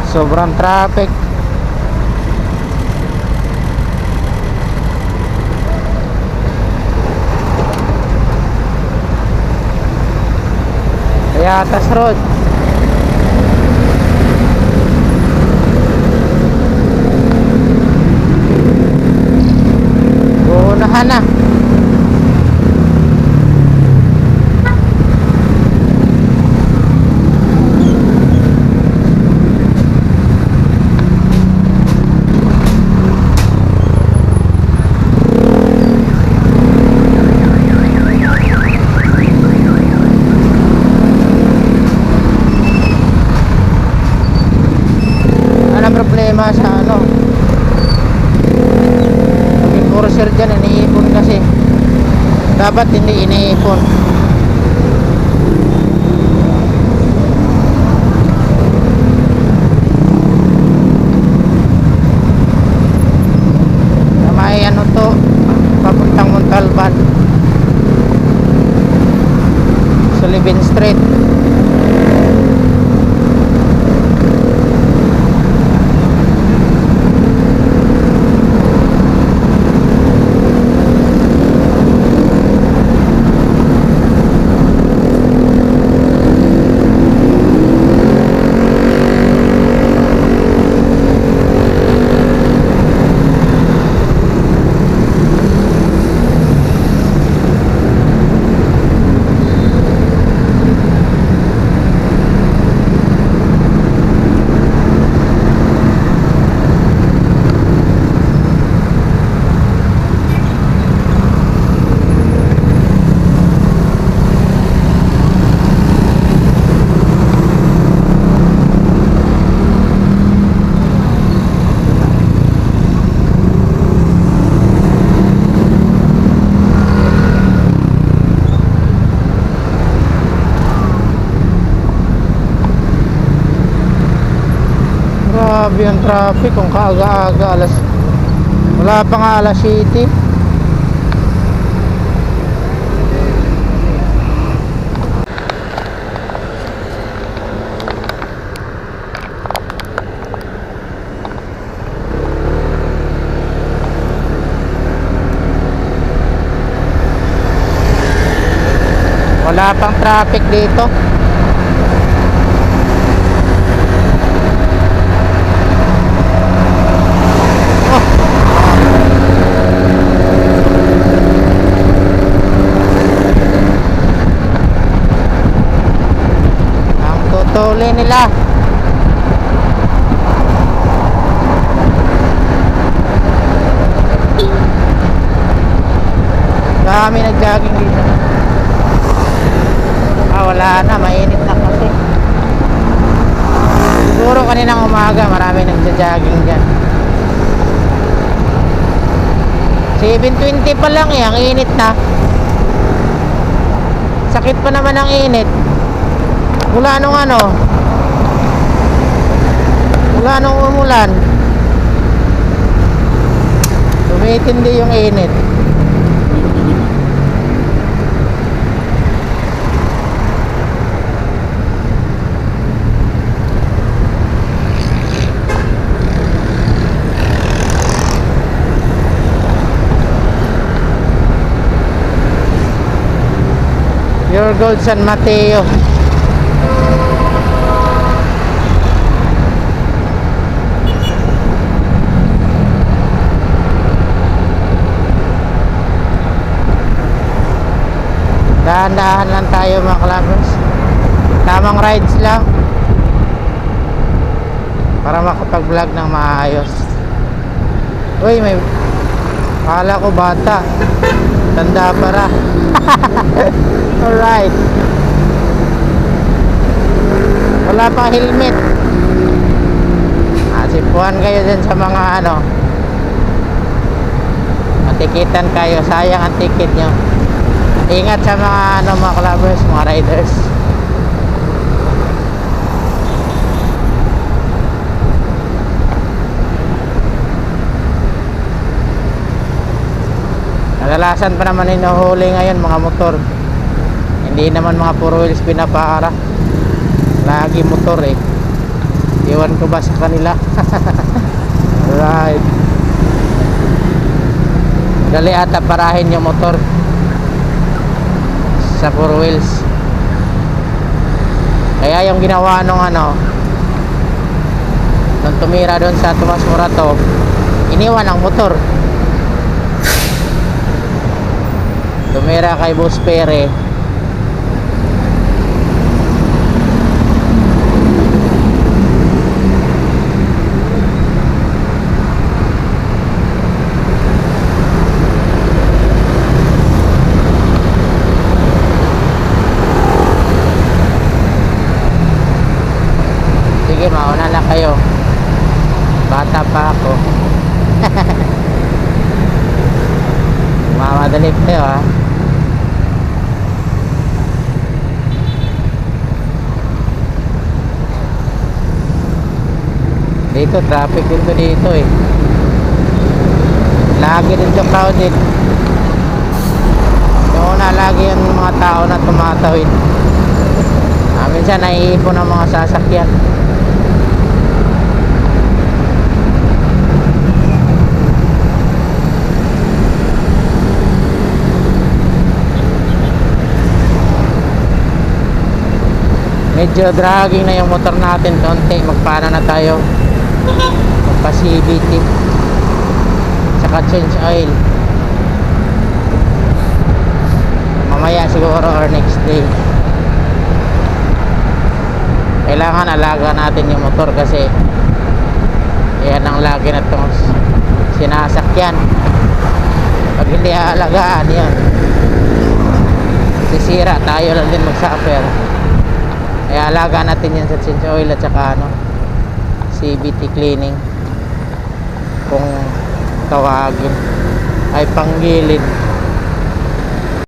Sobrang traffic. Kaya atas road. Uunahan na. Problema sa ano, naging courser dyan, iniipon kasi dapat hindi iniipon. Na may ano to, papuntang Montalban, Sullivan Street. Grabe ang traffic kung kaaga-aga, wala pa nga alas 7. Wala pang traffic dito. Tuli nila. Dami nag-jogging dito. Wala na, mainit na kasi. Siguro kaninang umaga marami nagja-jogging dyan. 7:20 pa lang ang init na. Sakit pa naman ang init. Mula nung umulan, tumitindi yung init. Pure Gold San Mateo. Dahan-dahan lang tayo mga kalabers. Tamang rides lang para makapag-vlog ng maayos. Uy, may akala ko bata, tanda para. Alright. Wala pang helmet. Sipuan kayo dyan sa mga matikitan kayo, sayang ang ticket nyo. Ingat sa mga mga clubbers, mga riders. Kadalasan pa naman hinuhuli ngayon mga motor. Hindi naman mga 4 wheels pinapara. Lagi motor eh. Iwan ko ba sa kanila? Right. Dali ata parahin yung motor sa 4 wheels. Kaya yung ginawa nung nung tumira doon sa Tomas Morato, iniwan ang motor. Tumira kay Boss Pere. Sige, mauna na kayo. Bata pa ako. Mamadali kayo ha. Dito traffic din to dito eh. Lagi din to crowded. Yung una lagi yung mga tao na tumatawid. Minsan naiipon ang mga sasakyan. Medyo dragging na yung motor natin konti. Magpana na tayo. Magpa CVT. Tsaka change oil. Mamaya siguro or next day. Kailangan alaga natin yung motor kasi yan ang lagi na itong sinasakyan. Pag hindi aalagaan yan, sisira, tayo lang din mag-suffer. Kaya alaga natin yan sa change oil at saka CVT cleaning kung tawagin ay panggilid.